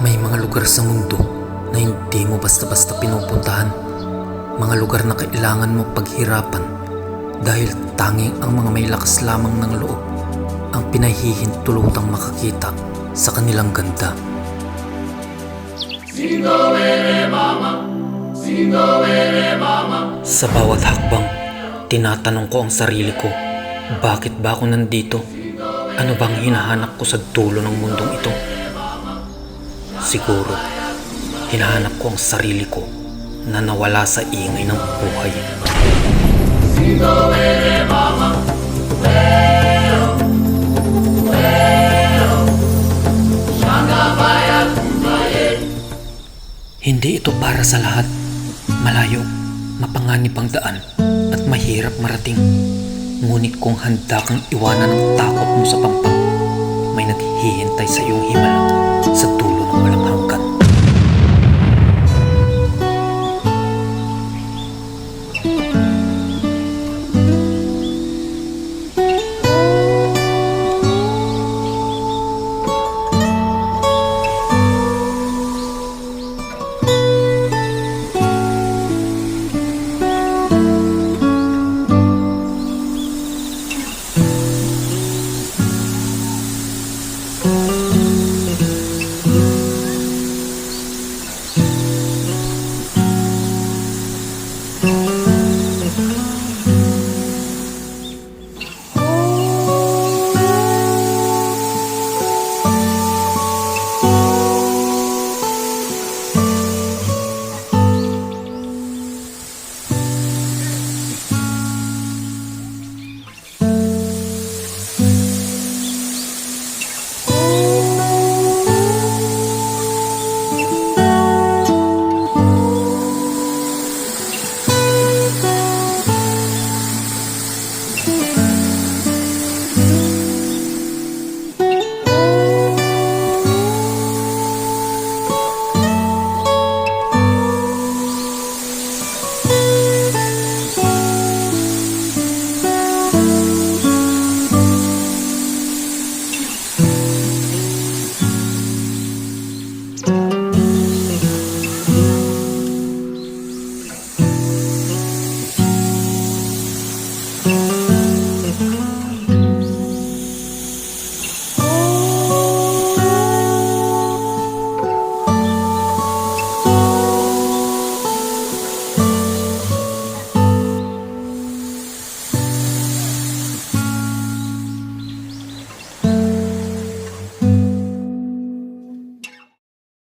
May mga lugar sa mundo na hindi mo basta-basta pinupuntahan. Mga lugar na kailangan mo paghirapan dahil tanging ang mga may lakas lamang ng loob ang pinahihintulutang makakita sa kanilang ganda. Sa bawat hakbang, tinatanong ko ang sarili ko, bakit ba ako nandito? Ano bang hinahanap ko sa dulo ng mundong ito? Siguro, hinahanap ko ang sarili ko na nawala sa ingay ng buhay. Hindi ito para sa lahat. Malayo, mapanganib ang daan at mahirap marating. Ngunit kung handa kang iwanan ang takot mo sa pampang, may naghihintay sa iyong himala sa dulo ng walang-hanggan.